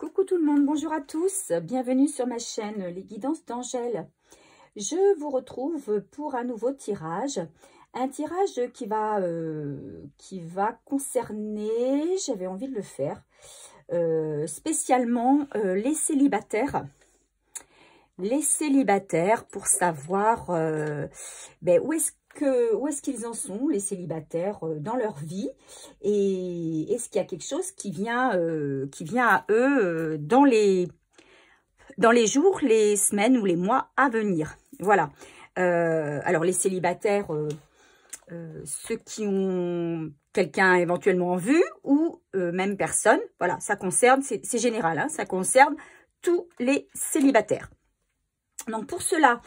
Coucou tout le monde, bonjour à tous, bienvenue sur ma chaîne Les Guidances d'Angèle. Je vous retrouve pour un nouveau tirage, un tirage qui va concerner, j'avais envie de le faire, spécialement les célibataires. Les célibataires pour savoir où est-ce qu'ils en sont, les célibataires, dans leur vie, et est-ce qu'il y a quelque chose qui vient à eux dans les jours, les semaines ou les mois à venir. Voilà. Alors les célibataires, ceux qui ont quelqu'un éventuellement en vue ou même personne, voilà, ça concerne, c'est général, hein, ça concerne tous les célibataires. Donc pour cela,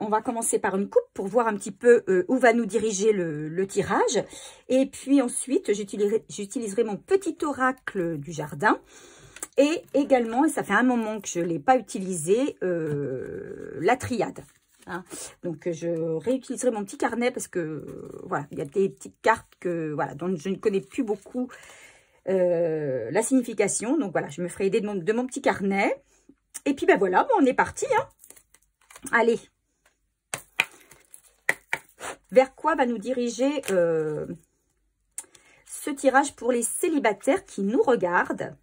on va commencer par une coupe pour voir un petit peu où va nous diriger le tirage. Et puis ensuite, j'utiliserai mon petit oracle du jardin. Et également, et ça fait un moment que je ne l'ai pas utilisé, la triade. Hein. Donc je réutiliserai mon petit carnet parce que voilà, il y a des petites cartes dont je ne connais plus beaucoup la signification. Donc voilà, je me ferai aider de mon petit carnet. Et puis ben voilà, on est parti. Hein. Allez. Vers quoi va nous diriger ce tirage pour les célibataires qui nous regardent?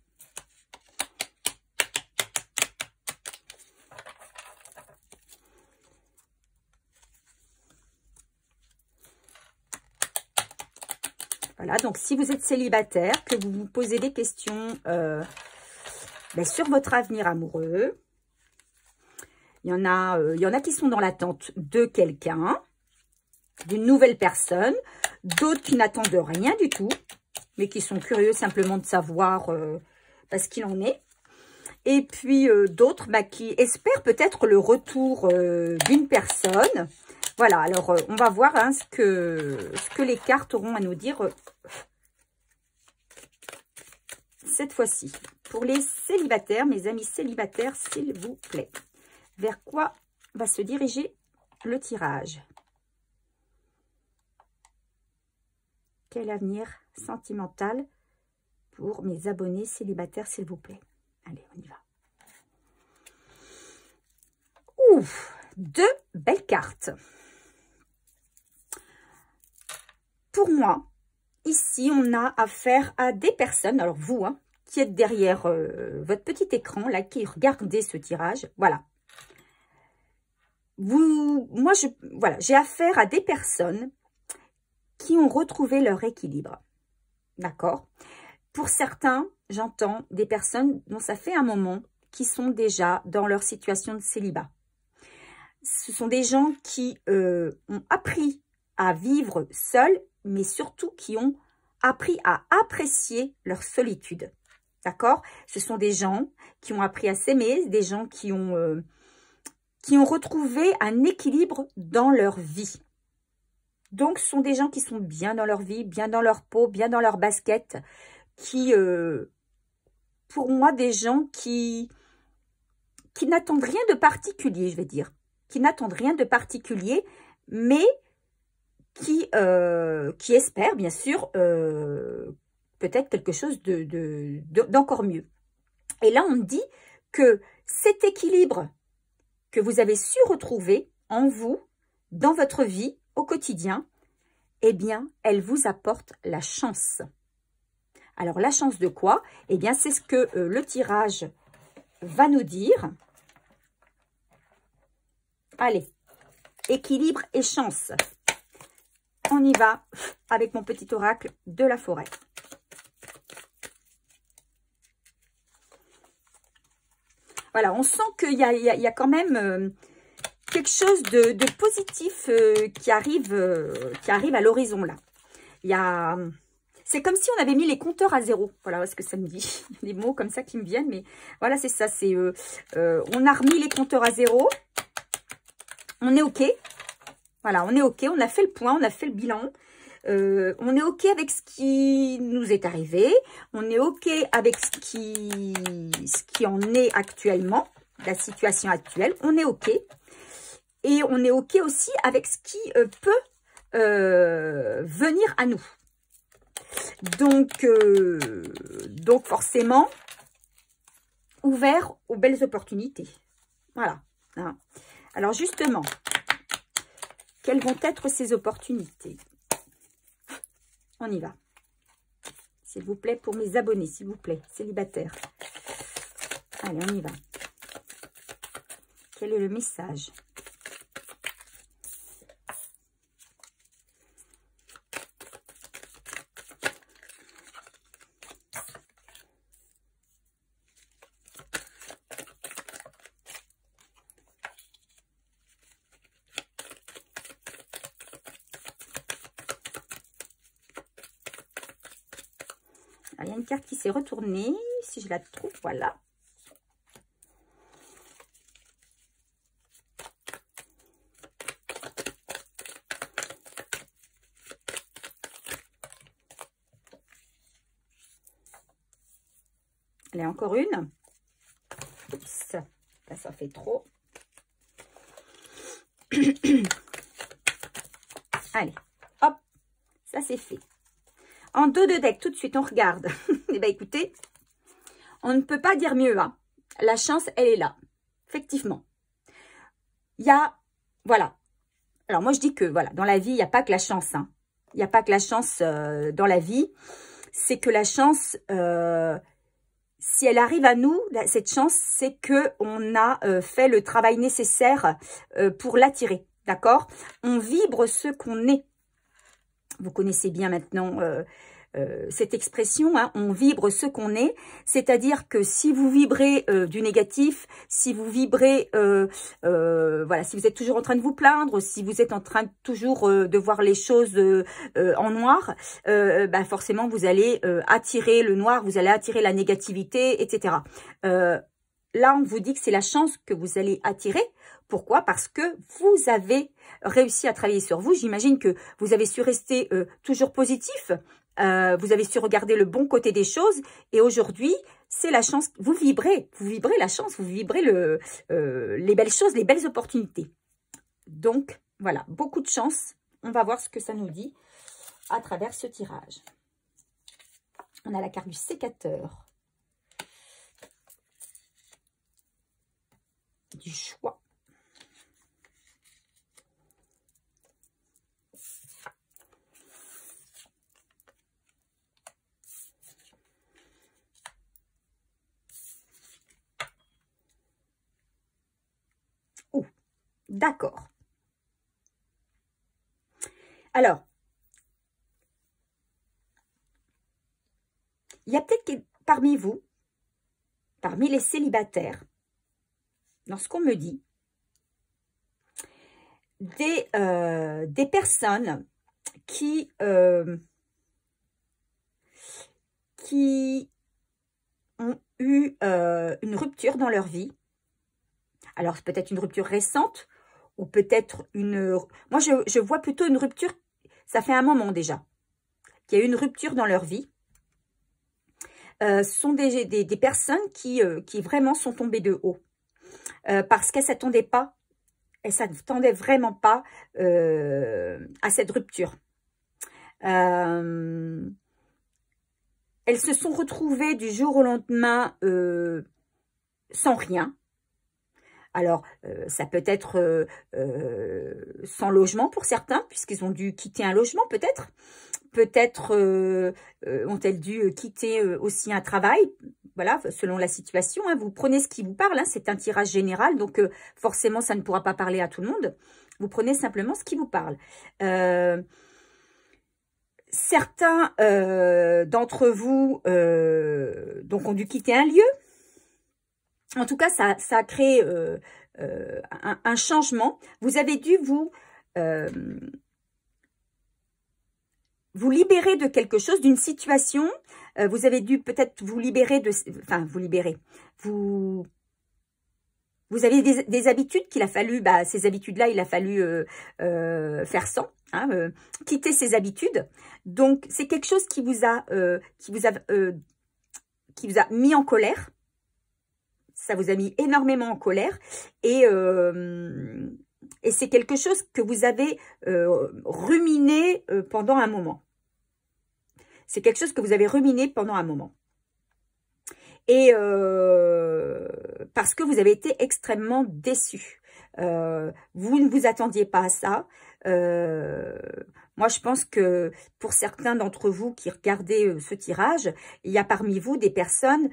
Voilà, donc si vous êtes célibataire, que vous vous posez des questions sur votre avenir amoureux, il y en a qui sont dans l'attente de quelqu'un, d'une nouvelle personne, d'autres qui n'attendent rien du tout, mais qui sont curieux simplement de savoir ce qu'il en est. Et puis d'autres qui espèrent peut-être le retour d'une personne. Voilà, alors on va voir hein, ce que les cartes auront à nous dire cette fois-ci. Pour les célibataires, mes amis célibataires, s'il vous plaît. Vers quoi va se diriger le tirage? Quel avenir sentimental pour mes abonnés célibataires, s'il vous plaît? Allez, on y va. Ouf, deux belles cartes. Pour moi, ici, on a affaire à des personnes, alors vous, hein, qui êtes derrière votre petit écran, là, qui regardez ce tirage, voilà. J'ai affaire à des personnes qui ont retrouvé leur équilibre. D'accord? Pour certains, j'entends des personnes dont ça fait un moment qui sont déjà dans leur situation de célibat. Ce sont des gens qui ont appris à vivre seuls, mais surtout qui ont appris à apprécier leur solitude. D'accord? Ce sont des gens qui ont appris à s'aimer, des gens qui ont retrouvé un équilibre dans leur vie. Donc, ce sont des gens qui sont bien dans leur vie, bien dans leur peau, bien dans leur basket, qui, pour moi, des gens qui n'attendent rien de particulier, je vais dire, qui n'attendent rien de particulier, mais qui espèrent, bien sûr, peut-être quelque chose d'encore mieux. Et là, on dit que cet équilibre que vous avez su retrouver en vous, dans votre vie, au quotidien, eh bien, elle vous apporte la chance. Alors, la chance de quoi? Eh bien, c'est ce que le tirage va nous dire. Allez, équilibre et chance. On y va avec mon petit oracle de la forêt. Voilà, on sent qu'il y a quand même quelque chose de positif qui arrive à l'horizon là. C'est comme si on avait mis les compteurs à zéro. Voilà ce que ça me dit. Des mots comme ça qui me viennent, mais voilà, c'est ça. On a remis les compteurs à zéro. On est OK. Voilà, on est OK. On a fait le point, on a fait le bilan. On est OK avec ce qui nous est arrivé. On est OK avec ce qui en est actuellement, la situation actuelle. On est OK. Et on est OK aussi avec ce qui peut venir à nous. Donc forcément, ouvert aux belles opportunités. Voilà. Hein. Alors justement, quelles vont être ces opportunités? On y va. S'il vous plaît, pour mes abonnés, s'il vous plaît, célibataires. Allez, on y va. Quel est le message? Il y a une carte qui s'est retournée, si je la trouve, voilà. Allez, encore une. Oups, là, ça fait trop. Allez, hop, ça c'est fait. En dos de deck, tout de suite, on regarde. Eh bien, écoutez, on ne peut pas dire mieux. Hein. La chance, elle est là. Effectivement. Il y a, voilà. Alors, moi, je dis que, voilà, dans la vie, il n'y a pas que la chance. Hein. Il n'y a pas que la chance dans la vie. C'est que la chance, si elle arrive à nous, cette chance, c'est qu'on a fait le travail nécessaire pour l'attirer. D'accord? On vibre ce qu'on est. Vous connaissez bien maintenant cette expression, hein, on vibre ce qu'on est. C'est-à-dire que si vous vibrez du négatif, si vous vibrez, voilà, si vous êtes toujours en train de vous plaindre, si vous êtes en train toujours de voir les choses en noir, bah forcément vous allez attirer le noir, vous allez attirer la négativité, etc. Là, on vous dit que c'est la chance que vous allez attirer. Pourquoi? Parce que vous avez réussi à travailler sur vous. J'imagine que vous avez su rester toujours positif. Vous avez su regarder le bon côté des choses. Et aujourd'hui, c'est la chance. Vous vibrez la chance. Vous vibrez les belles choses, les belles opportunités. Donc, voilà, beaucoup de chance. On va voir ce que ça nous dit à travers ce tirage. On a la carte du sécateur. Du choix. Oh, d'accord. Alors, il y a peut-être parmi vous, parmi les célibataires, lorsqu'on me dit des personnes qui ont eu une rupture dans leur vie. Alors, c'est peut-être une rupture récente ou peut-être une... Moi, je vois plutôt une rupture, ça fait un moment déjà, qu'il y a eu une rupture dans leur vie. Ce sont des personnes qui vraiment sont tombées de haut. Parce qu'elles ne s'attendaient pas, elles ne s'attendaient vraiment pas à cette rupture. Elles se sont retrouvées du jour au lendemain sans rien. Alors, ça peut être sans logement pour certains, puisqu'ils ont dû quitter un logement peut-être. Peut-être ont-elles dû quitter aussi un travail. Voilà, selon la situation. Hein. Vous prenez ce qui vous parle. Hein. C'est un tirage général, donc forcément, ça ne pourra pas parler à tout le monde. Vous prenez simplement ce qui vous parle. Certains d'entre vous donc ont dû quitter un lieu. En tout cas, ça a créé un changement. Vous avez dû vous libérer de quelque chose, d'une situation. Vous avez dû peut-être vous libérer de... Enfin, vous libérer. Vous avez des habitudes qu'il a fallu... Bah, ces habitudes-là, il a fallu faire sans. Hein, quitter ces habitudes. Donc, c'est quelque chose qui vous a mis en colère. Ça vous a mis énormément en colère. Et c'est quelque chose que vous avez ruminé pendant un moment. C'est quelque chose que vous avez ruminé pendant un moment. Et parce que vous avez été extrêmement déçus. Vous ne vous attendiez pas à ça. Moi, je pense que pour certains d'entre vous qui regardez ce tirage, il y a parmi vous des personnes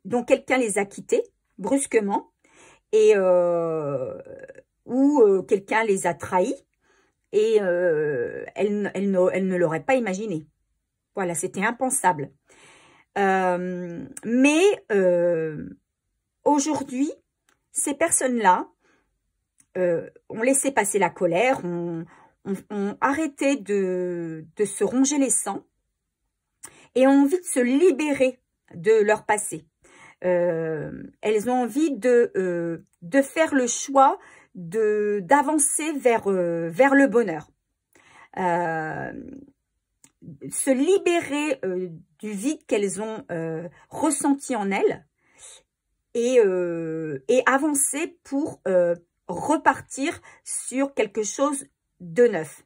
dont quelqu'un les a quittés brusquement et ou quelqu'un les a trahis et elle ne l'aurait pas imaginé. Voilà, c'était impensable. Mais aujourd'hui, ces personnes-là ont laissé passer la colère, ont arrêté de se ronger les sangs et ont envie de se libérer de leur passé. Elles ont envie de faire le choix d'avancer vers le bonheur. Se libérer du vide qu'elles ont ressenti en elles et avancer pour repartir sur quelque chose de neuf.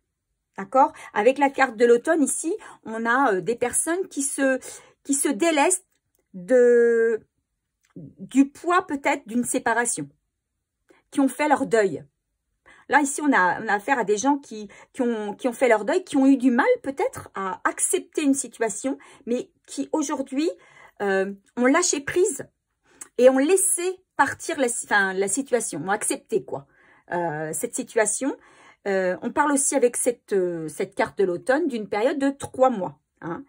D'accord? Avec la carte de l'automne ici, on a des personnes qui se délestent du poids peut-être d'une séparation, qui ont fait leur deuil. Là, ici, on a affaire à des gens qui ont fait leur deuil, qui ont eu du mal peut-être à accepter une situation, mais qui aujourd'hui ont lâché prise et ont laissé partir la situation, ont accepté quoi, cette situation. On parle aussi avec cette carte de l'automne d'une période de 3 mois. Hein.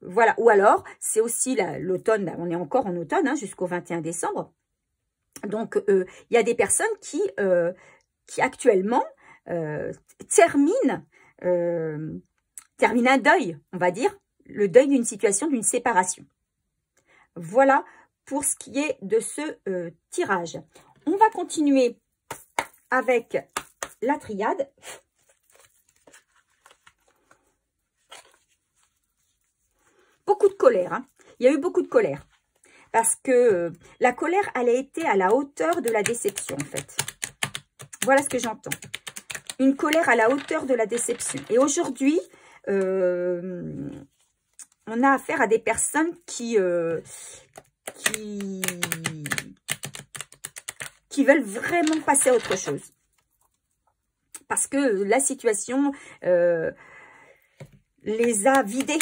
Voilà, ou alors, c'est aussi l'automne, on est encore en automne, hein, jusqu'au 21 décembre. Donc, il y a des personnes qui actuellement terminent un deuil, on va dire, le deuil d'une situation, d'une séparation. Voilà pour ce qui est de ce tirage. On va continuer avec la triade. Beaucoup de colère, hein. Il y a eu beaucoup de colère. Parce que la colère, elle a été à la hauteur de la déception, en fait. Voilà ce que j'entends. Une colère à la hauteur de la déception. Et aujourd'hui, on a affaire à des personnes qui veulent vraiment passer à autre chose. Parce que la situation les a vidés.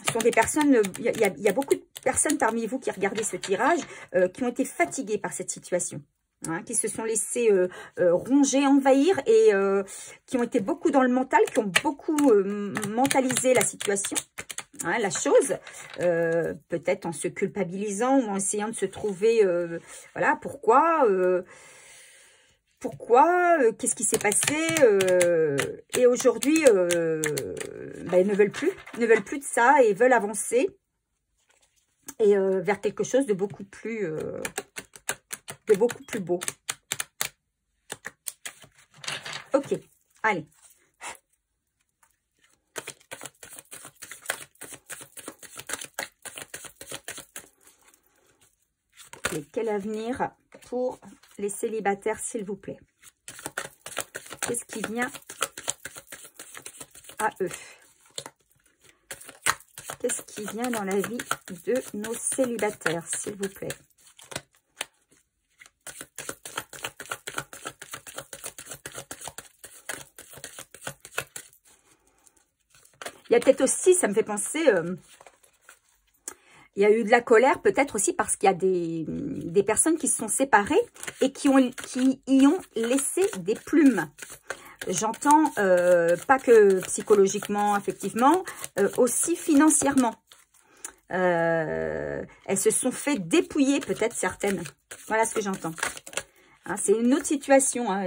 Ce sont des personnes, il y a beaucoup de personnes parmi vous qui regardez ce tirage qui ont été fatiguées par cette situation, hein, qui se sont laissées ronger, envahir et qui ont été beaucoup dans le mental, qui ont beaucoup mentalisé la situation, hein, la chose, peut-être en se culpabilisant ou en essayant de se trouver, voilà, pourquoi qu'est-ce qui s'est passé et aujourd'hui, ils ne veulent plus de ça et veulent avancer et vers quelque chose de beaucoup plus beau. Ok, allez. Et quel avenir pour les célibataires, s'il vous plaît? Qu'est-ce qui vient à eux? Qu'est-ce qui vient dans la vie de nos célibataires, s'il vous plaît? Il y a peut-être aussi, ça me fait penser... il y a eu de la colère, peut-être aussi parce qu'il y a des personnes qui se sont séparées et qui y ont laissé des plumes. J'entends pas que psychologiquement, affectivement, aussi financièrement. Elles se sont fait dépouiller, peut-être certaines. Voilà ce que j'entends. Hein, c'est une autre situation. Hein.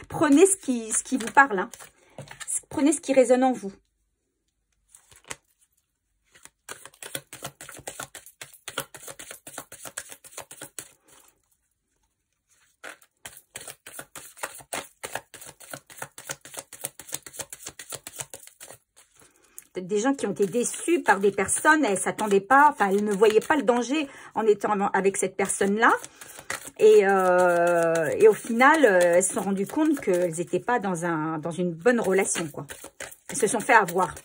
Prenez ce qui vous parle. Hein. Prenez ce qui résonne en vous. Des gens qui ont été déçus par des personnes, elles ne s'attendaient pas, enfin, elles ne voyaient pas le danger en étant avec cette personne-là. Et au final, elles se sont rendues compte qu'elles n'étaient pas dans une bonne relation, quoi. Elles se sont fait avoir.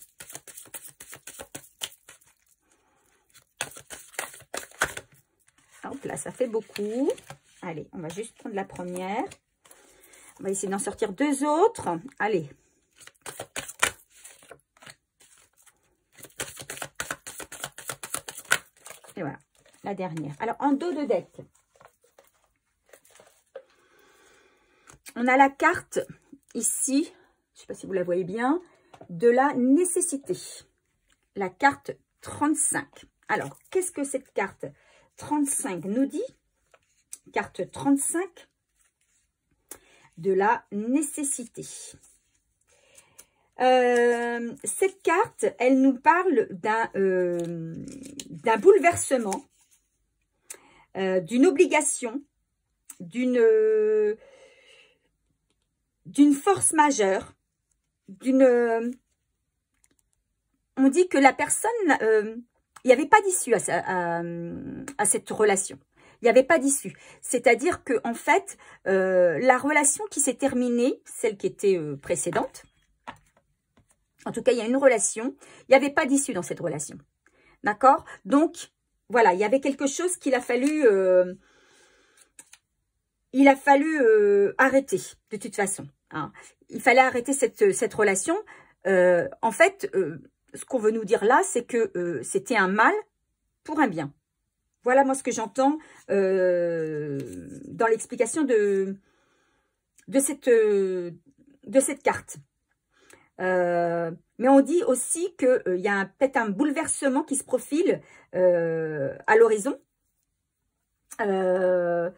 là, ça fait beaucoup. Allez, on va juste prendre la première. On va essayer d'en sortir 2 autres. Allez. Et voilà, la dernière. Alors, en dos de deck, on a la carte ici, je ne sais pas si vous la voyez bien, de la nécessité. La carte 35. Alors, qu'est-ce que cette carte 35 nous dit? Carte 35 de la nécessité. Cette carte, elle nous parle d'un bouleversement, d'une obligation, d'une force majeure, on dit que la personne, il n'y avait pas d'issue à cette relation. Il n'y avait pas d'issue. C'est-à-dire que en fait, la relation qui s'est terminée, celle qui était précédente, en tout cas, il y a une relation, il n'y avait pas d'issue dans cette relation. D'accord? Donc, voilà, il y avait quelque chose qu'il a fallu... arrêter, de toute façon. Hein. Il fallait arrêter cette relation. En fait, ce qu'on veut nous dire là, c'est que c'était un mal pour un bien. Voilà, moi, ce que j'entends dans l'explication de cette carte. Mais on dit aussi qu'il y a peut-être un bouleversement qui se profile à l'horizon. Voilà,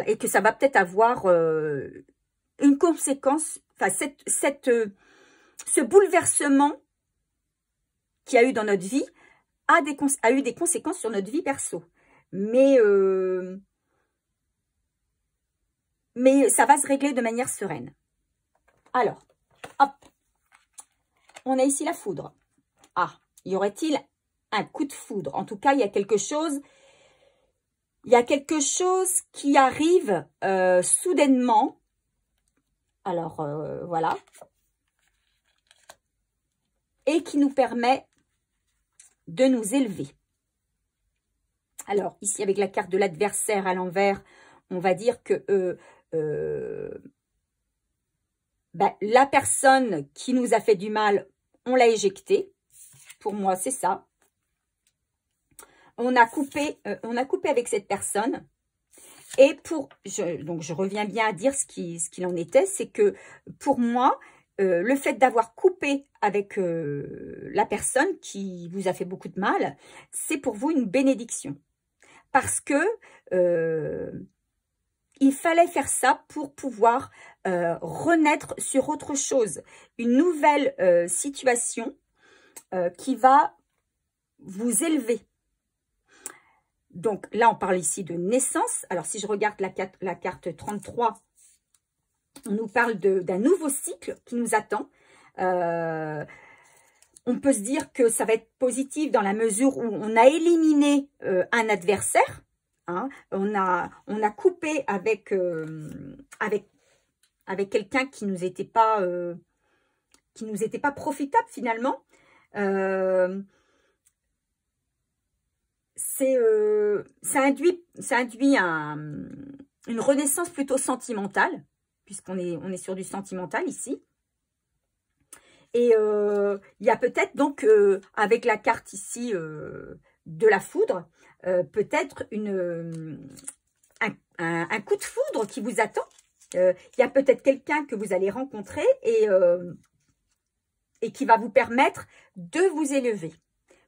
et que ça va peut-être avoir une conséquence, enfin, ce bouleversement qu'il y a eu dans notre vie a eu des conséquences sur notre vie perso. Mais ça va se régler de manière sereine. Alors, hop, on a ici la foudre. Ah, y aurait-il un coup de foudre? En tout cas, il y a quelque chose... Il y a quelque chose qui arrive soudainement. Alors, voilà. Et qui nous permet de nous élever. Alors, ici, avec la carte de l'adversaire à l'envers, on va dire que la personne qui nous a fait du mal, on l'a éjectée. Pour moi, c'est ça. On a coupé avec cette personne. Et donc je reviens bien à dire ce qu'il en était, c'est que pour moi, le fait d'avoir coupé avec la personne qui vous a fait beaucoup de mal, c'est pour vous une bénédiction. Parce que il fallait faire ça pour pouvoir renaître sur autre chose. Une nouvelle situation qui va vous élever. Donc là, on parle ici de naissance. Alors, si je regarde la carte 33, on nous parle d'un nouveau cycle qui nous attend. On peut se dire que ça va être positif dans la mesure où on a éliminé un adversaire. Hein. On a coupé avec quelqu'un qui nous était pas profitable finalement. Ça induit une renaissance plutôt sentimentale, puisqu'on est sur du sentimental ici. Et il y a peut-être donc, avec la carte ici de la foudre, peut-être un coup de foudre qui vous attend. Il y a peut-être quelqu'un que vous allez rencontrer et qui va vous permettre de vous élever.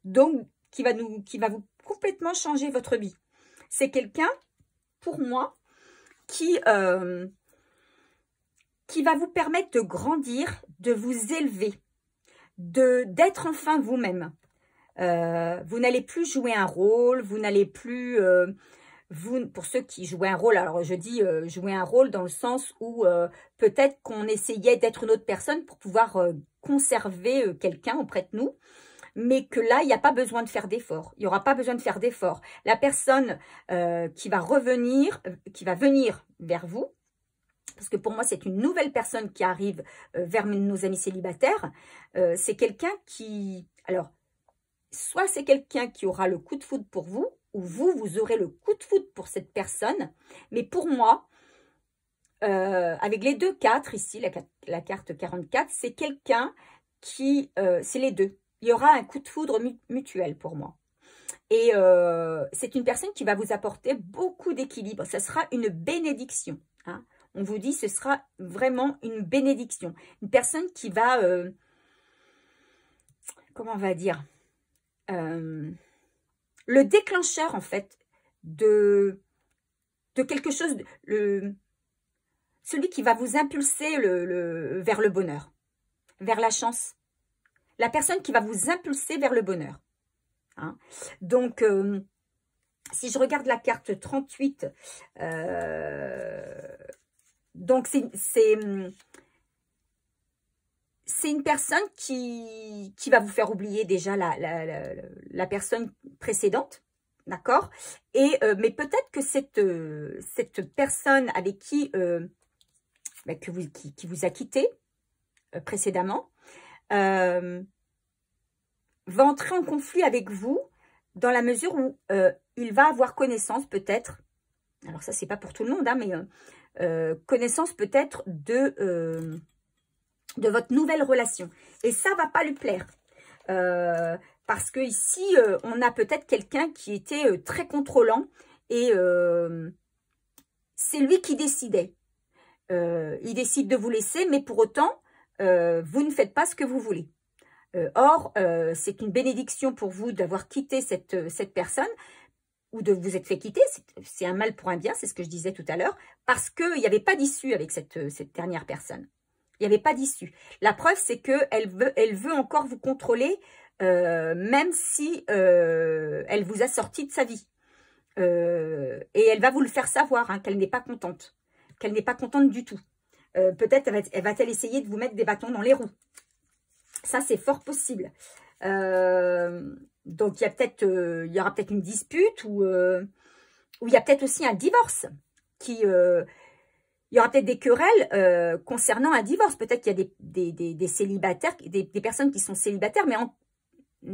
Donc, qui va vous complètement changer votre vie. C'est quelqu'un, pour moi, qui va vous permettre de grandir, de vous élever, d'être enfin vous-même. Vous n'allez plus jouer un rôle, vous n'allez plus... pour ceux qui jouaient un rôle, alors je dis jouer un rôle dans le sens où peut-être qu'on essayait d'être une autre personne pour pouvoir conserver quelqu'un auprès de nous. Mais que là, il n'y a pas besoin de faire d'efforts. Il n'y aura pas besoin de faire d'efforts. La personne qui va venir vers vous, parce que pour moi, c'est une nouvelle personne qui arrive vers nos amis célibataires, c'est quelqu'un qui... Alors, soit c'est quelqu'un qui aura le coup de foudre pour vous, où vous aurez le coup de foudre pour cette personne. Mais pour moi, avec les 2-4 ici, la carte 44, c'est quelqu'un qui, c'est les deux. Il y aura un coup de foudre mutuel pour moi. Et c'est une personne qui va vous apporter beaucoup d'équilibre. Ça sera une bénédiction. Hein. On vous dit, ce sera vraiment une bénédiction. Une personne qui va, comment on va dire, le déclencheur, en fait, de quelque chose, celui qui va vous impulser vers le bonheur, vers la chance. La personne qui va vous impulser vers le bonheur. Hein. Donc, si je regarde la carte 38, donc c'est une personne qui va vous faire oublier déjà la personne précédente, d'accord? Et mais peut-être que cette personne avec qui vous a quitté précédemment va entrer en conflit avec vous dans la mesure où il va avoir connaissance peut-être, alors ça c'est pas pour tout le monde, hein, mais connaissance peut-être de votre nouvelle relation. Et ça va pas lui plaire. Parce que ici, on a peut-être quelqu'un qui était très contrôlant et c'est lui qui décidait. Il décide de vous laisser, mais pour autant, vous ne faites pas ce que vous voulez. Or, c'est une bénédiction pour vous d'avoir quitté cette personne ou de vous être fait quitter. C'est un mal pour un bien, c'est ce que je disais tout à l'heure, parce qu'il n'y avait pas d'issue avec cette dernière personne. Il n'y avait pas d'issue. La preuve, c'est qu'elle veut encore vous contrôler, même si elle vous a sorti de sa vie. Et elle va vous le faire savoir, hein, qu'elle n'est pas contente. Qu'elle n'est pas contente du tout. Peut-être elle va-t-elle essayer de vous mettre des bâtons dans les roues. Ça, c'est fort possible. Donc, il y aura peut-être une dispute ou il y a peut-être aussi un divorce. Il y aura peut-être des querelles concernant un divorce. Peut-être qu'il y a des célibataires, des personnes qui sont célibataires, mais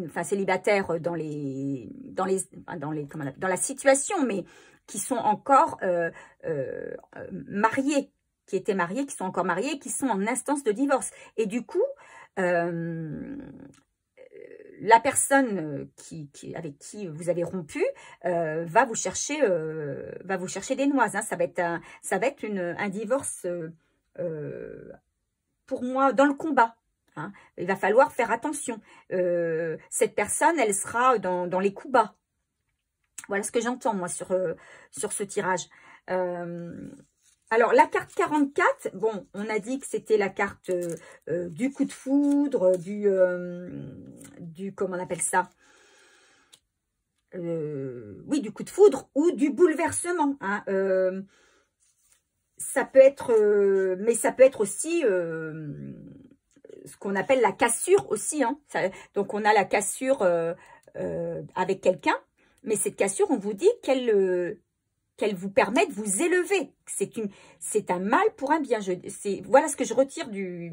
enfin célibataires dans la situation, mais qui sont encore mariés, qui étaient mariés, qui sont encore mariés, qui sont en instance de divorce. Et du coup, la personne avec qui vous avez rompu va vous chercher des noises. Hein. Ça va être un divorce pour moi dans le combat. Hein. Il va falloir faire attention. Cette personne, elle sera dans les coups bas. Voilà ce que j'entends moi sur ce tirage. Alors, la carte 44, bon, on a dit que c'était la carte du coup de foudre, du comment on appelle ça, oui, du coup de foudre ou du bouleversement. Hein, ça peut être, mais ça peut être aussi ce qu'on appelle la cassure aussi. Hein. Donc, on a la cassure avec quelqu'un, mais cette cassure, on vous dit qu'elle vous permet de vous élever. C'est un mal pour un bien. Voilà ce que je retire de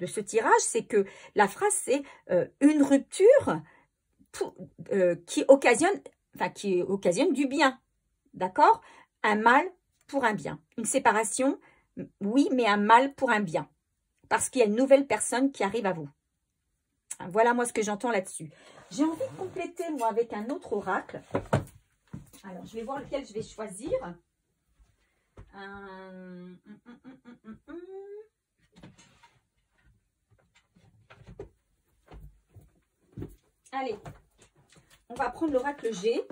ce tirage, c'est que la phrase, c'est une rupture qui occasionne du bien. D'accord? Un mal pour un bien. Une séparation, oui, mais un mal pour un bien. Parce qu'il y a une nouvelle personne qui arrive à vous. Voilà moi ce que j'entends là-dessus. J'ai envie de compléter, moi, avec un autre oracle. Alors, je vais voir lequel je vais choisir. Allez, on va prendre l'oracle G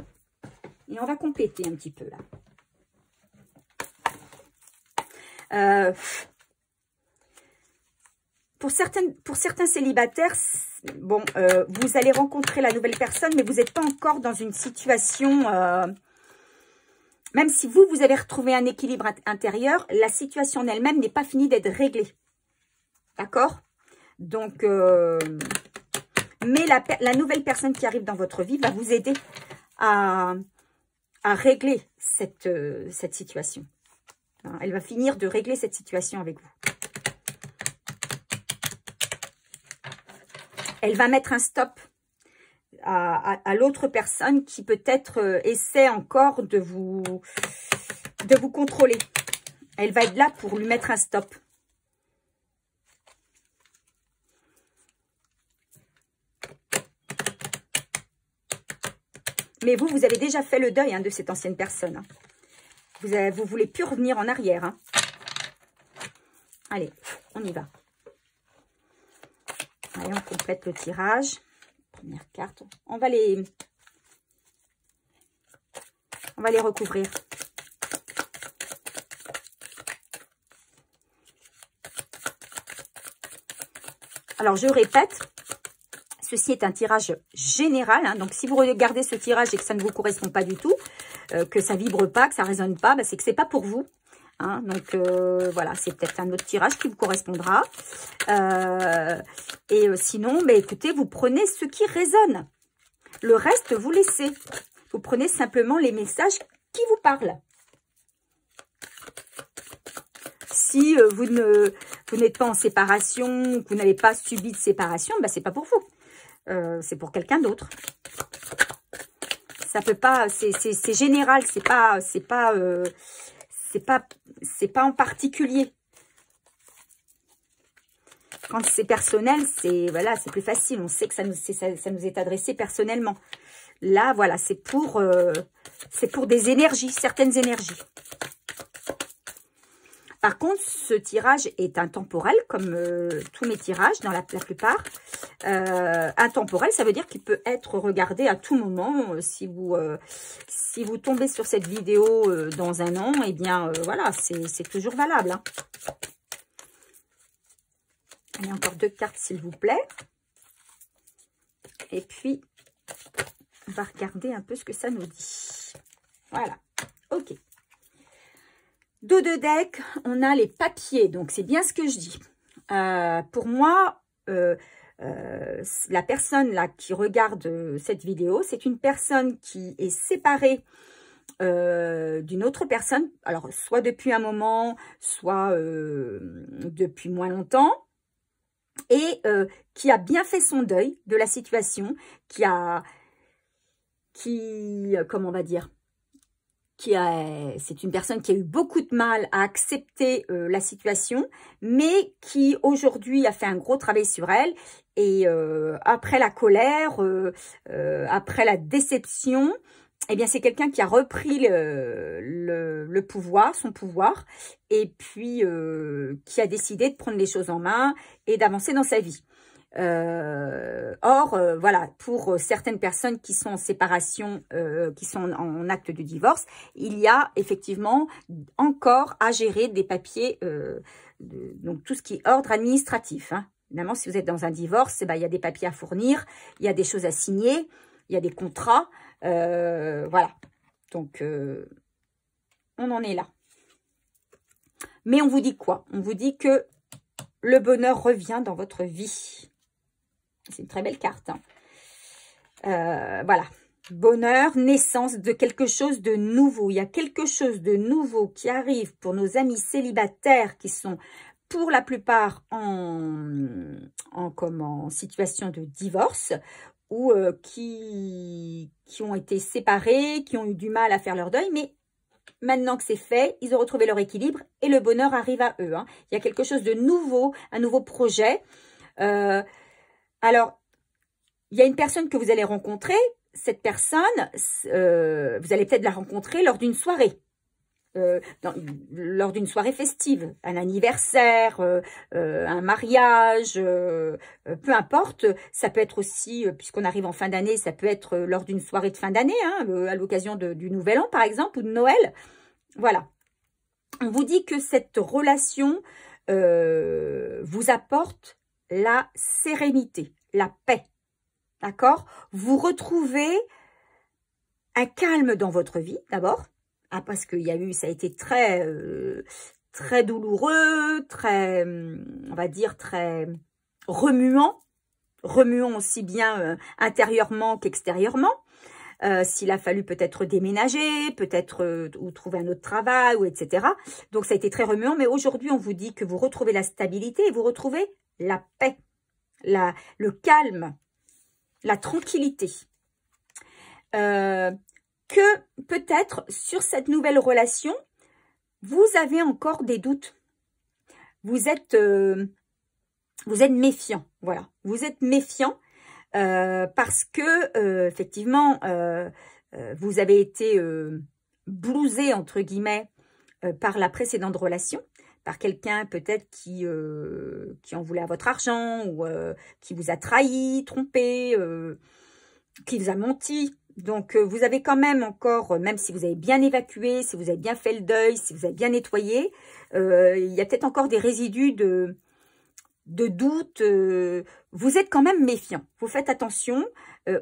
et on va compléter un petit peu là. Pour certains célibataires, bon, vous allez rencontrer la nouvelle personne, mais vous n'êtes pas encore dans une situation... même si vous avez retrouvé un équilibre intérieur, la situation en elle-même n'est pas finie d'être réglée. D'accord? Donc, mais la nouvelle personne qui arrive dans votre vie va vous aider à régler cette situation. Elle va finir de régler cette situation avec vous. Elle va mettre un stop à l'autre personne qui peut-être essaie encore de vous contrôler. Elle va être là pour lui mettre un stop. Mais vous avez déjà fait le deuil de cette ancienne personne. Vous voulez plus revenir en arrière. Allez, on y va. Allez, on complète le tirage. Première carte. On va les recouvrir. Alors, je répète, ceci est un tirage général. Donc, si vous regardez ce tirage et que ça ne vous correspond pas du tout, que ça vibre pas, que ça résonne pas, c'est que c'est pas pour vous. Donc, voilà, c'est peut-être un autre tirage qui vous correspondra. Sinon, écoutez, vous prenez ce qui résonne. Le reste, vous laissez. Vous prenez simplement les messages qui vous parlent. Si vous n'êtes pas en séparation, que vous n'avez pas subi de séparation, c'est pas pour vous. C'est pour quelqu'un d'autre. Ça peut pas, c'est général, c'est pas en particulier. Quand c'est personnel, c'est plus facile. On sait que ça nous est adressé personnellement. Là, voilà, c'est pour des énergies, certaines énergies. Par contre, ce tirage est intemporel, comme tous mes tirages, dans la plupart. Intemporel, ça veut dire qu'il peut être regardé à tout moment. Si vous tombez sur cette vidéo dans un an, eh bien, voilà, c'est toujours valable. Il y a encore 2 cartes, s'il vous plaît. Et puis, on va regarder un peu ce que ça nous dit. Voilà, ok. Dos de deck, on a les papiers, donc c'est bien ce que je dis. Pour moi, la personne là qui regarde cette vidéo, c'est une personne qui est séparée d'une autre personne, alors soit depuis un moment, soit depuis moins longtemps, et qui a bien fait son deuil de la situation, comment on va dire, c'est une personne qui a eu beaucoup de mal à accepter la situation, mais qui aujourd'hui a fait un gros travail sur elle. Et après la colère, après la déception, eh bien c'est quelqu'un qui a repris le pouvoir, son pouvoir, et puis qui a décidé de prendre les choses en main et d'avancer dans sa vie. Voilà, pour certaines personnes qui sont en séparation, qui sont en acte de divorce, il y a effectivement encore à gérer des papiers, donc tout ce qui est ordre administratif. Évidemment, si vous êtes dans un divorce, il y a des papiers à fournir, il y a des choses à signer, il y a des contrats, voilà. Donc, on en est là. Mais on vous dit quoi? On vous dit que le bonheur revient dans votre vie. C'est une très belle carte. Voilà. Bonheur, naissance de quelque chose de nouveau. Il y a quelque chose de nouveau qui arrive pour nos amis célibataires qui sont pour la plupart en situation de divorce ou qui ont été séparés, qui ont eu du mal à faire leur deuil, mais maintenant que c'est fait, ils ont retrouvé leur équilibre et le bonheur arrive à eux. Il y a quelque chose de nouveau, un nouveau projet. Alors, il y a une personne que vous allez rencontrer. Cette personne, vous allez peut-être la rencontrer lors d'une soirée. Lors d'une soirée festive, un anniversaire, un mariage, peu importe. Ça peut être aussi, puisqu'on arrive en fin d'année, ça peut être lors d'une soirée de fin d'année, à l'occasion du Nouvel An par exemple, ou de Noël. Voilà. On vous dit que cette relation vous apporte la sérénité, la paix, d'accord? Vous retrouvez un calme dans votre vie, d'abord, parce qu'il y a eu, ça a été très, très douloureux, très, on va dire, très remuant aussi bien intérieurement qu'extérieurement. S'il a fallu peut-être déménager, peut-être ou trouver un autre travail, ou etc. Donc, ça a été très remuant, mais aujourd'hui, on vous dit que vous retrouvez la stabilité et vous retrouvez la paix, le calme, la tranquillité. que peut-être sur cette nouvelle relation, vous avez encore des doutes. Vous êtes méfiant, voilà. Vous êtes méfiant parce que effectivement, vous avez été blousé entre guillemets par la précédente relation, par quelqu'un peut-être qui en voulait à votre argent ou qui vous a trahi, trompé, qui vous a menti. Donc, vous avez quand même encore, même si vous avez bien évacué, si vous avez bien fait le deuil, si vous avez bien nettoyé, il y a peut-être encore des résidus de doute. Vous êtes quand même méfiant. Vous faites attention.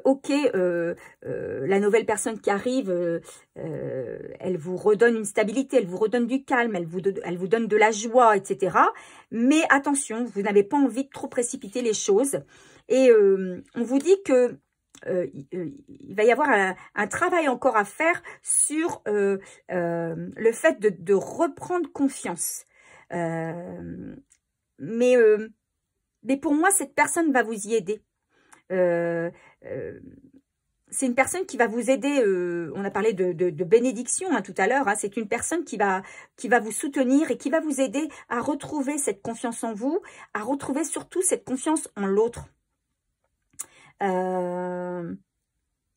Ok, la nouvelle personne qui arrive, elle vous redonne une stabilité, elle vous redonne du calme, elle vous donne de la joie, etc. Mais attention, vous n'avez pas envie de trop précipiter les choses. Et on vous dit que il va y avoir un travail encore à faire sur le fait de reprendre confiance. Mais pour moi, cette personne va vous y aider. C'est une personne qui va vous aider. On a parlé de bénédiction hein, tout à l'heure. Hein, c'est une personne qui va vous soutenir et qui va vous aider à retrouver cette confiance en vous, à retrouver surtout cette confiance en l'autre.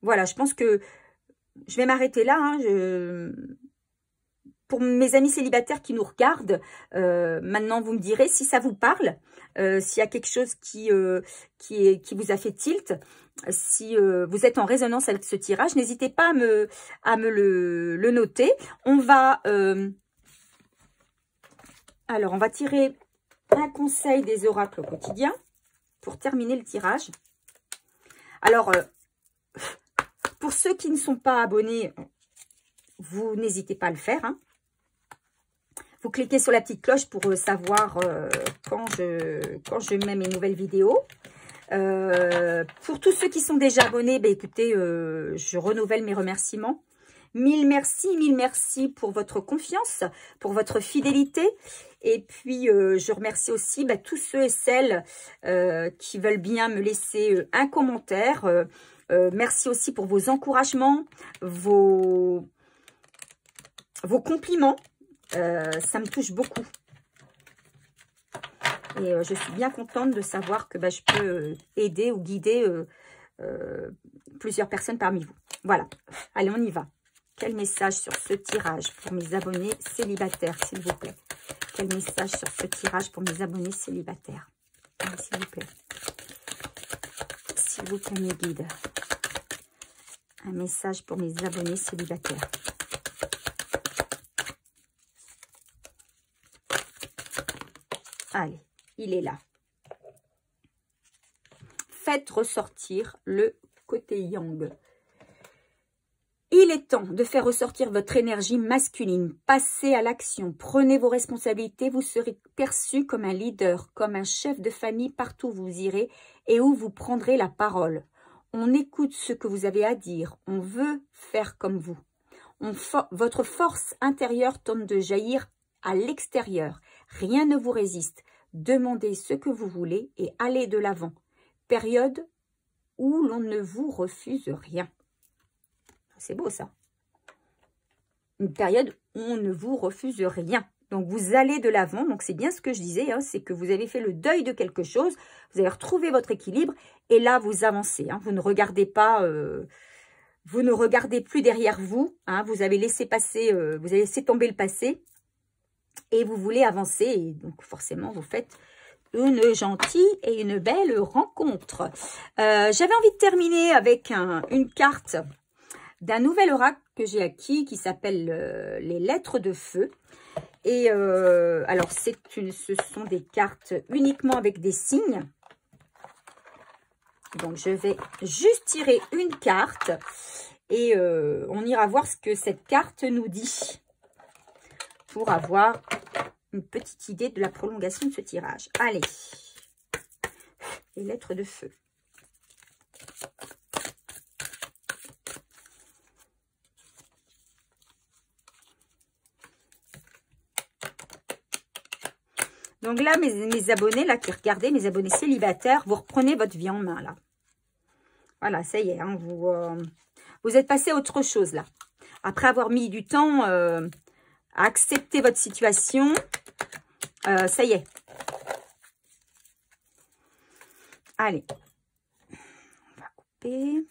Voilà, je pense que je vais m'arrêter là. Hein, pour mes amis célibataires qui nous regardent, maintenant vous me direz si ça vous parle, s'il y a quelque chose qui vous a fait tilt, si vous êtes en résonance avec ce tirage, n'hésitez pas à me le noter. On va alors on va tirer un conseil des oracles au quotidien pour terminer le tirage. Alors, pour ceux qui ne sont pas abonnés, vous n'hésitez pas à le faire. Hein. Vous cliquez sur la petite cloche pour savoir quand je mets mes nouvelles vidéos. Pour tous ceux qui sont déjà abonnés, bah, écoutez, je renouvelle mes remerciements. Mille merci pour votre confiance, pour votre fidélité. Et puis, je remercie aussi bah, tous ceux et celles qui veulent bien me laisser un commentaire. Merci aussi pour vos encouragements, vos compliments. Ça me touche beaucoup. Et je suis bien contente de savoir que bah, je peux aider ou guider plusieurs personnes parmi vous. Voilà. Allez, on y va. Quel message sur ce tirage pour mes abonnés célibataires, s'il vous plaît? Quel message sur ce tirage pour mes abonnés célibataires? S'il vous plaît. S'il vous plaît, mes guides. Un message pour mes abonnés célibataires. Allez, il est là. Faites ressortir le côté yang. Il est temps de faire ressortir votre énergie masculine. Passez à l'action. Prenez vos responsabilités. Vous serez perçu comme un leader, comme un chef de famille partout où vous irez et où vous prendrez la parole. On écoute ce que vous avez à dire. On veut faire comme vous. Votre force intérieure tente de jaillir à l'extérieur. Rien ne vous résiste. Demandez ce que vous voulez et allez de l'avant. Période où l'on ne vous refuse rien. C'est beau ça. Une période où on ne vous refuse rien. Donc vous allez de l'avant. Donc c'est bien ce que je disais. Hein, c'est que vous avez fait le deuil de quelque chose. Vous avez retrouvé votre équilibre. Et là vous avancez. Hein, vous ne regardez pas. Vous ne regardez plus derrière vous. Hein, vous avez laissé passer. Vous avez laissé tomber le passé. Et vous voulez avancer. Et donc forcément vous faites une gentille et une belle rencontre. J'avais envie de terminer avec une carte d'un nouvel oracle que j'ai acquis qui s'appelle les lettres de feu. Et alors, ce sont des cartes uniquement avec des signes. Donc, je vais juste tirer une carte et on ira voir ce que cette carte nous dit pour avoir une petite idée de la prolongation de ce tirage. Allez, les lettres de feu. Donc là, mes abonnés là qui regardaient, mes abonnés célibataires, vous reprenez votre vie en main là. Voilà, ça y est, hein, Vous êtes passé à autre chose, là. Après avoir mis du temps à accepter votre situation, ça y est. Allez. On va couper.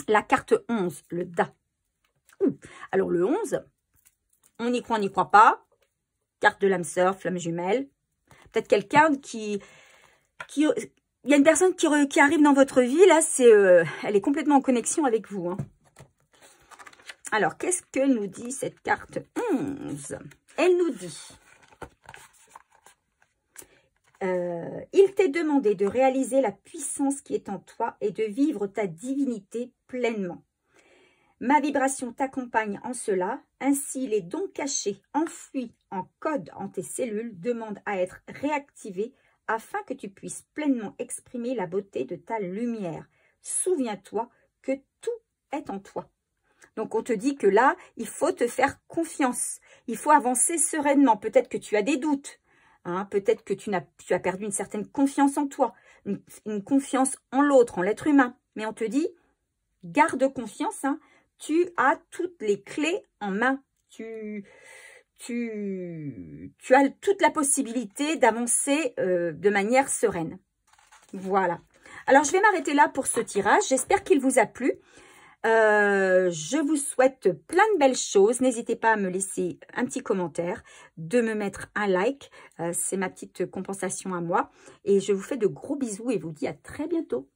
La carte 11, le Da. Alors, le 11, on y croit, on n'y croit pas. Carte de l'âme sœur, flamme jumelle. Peut-être quelqu'un qui... Il y a une personne qui arrive dans votre vie, là, elle est complètement en connexion avec vous. Hein. Alors, qu'est-ce que nous dit cette carte 11? Elle nous dit... il t'est demandé de réaliser la puissance qui est en toi et de vivre ta divinité pleinement. Ma vibration t'accompagne en cela. Ainsi, les dons cachés, enfouis en code en tes cellules demandent à être réactivés afin que tu puisses pleinement exprimer la beauté de ta lumière. Souviens-toi que tout est en toi. Donc, on te dit que là, il faut te faire confiance. Il faut avancer sereinement. Peut-être que tu as des doutes. Hein, peut-être que tu as perdu une certaine confiance en toi. Une confiance en l'autre, en l'être humain. Mais on te dit, garde confiance. Hein, tu as toutes les clés en main. Tu as toute la possibilité d'avancer de manière sereine. Voilà. Alors, je vais m'arrêter là pour ce tirage. J'espère qu'il vous a plu. Je vous souhaite plein de belles choses. N'hésitez pas à me laisser un petit commentaire, de me mettre un like. C'est ma petite compensation à moi. Et je vous fais de gros bisous et vous dis à très bientôt.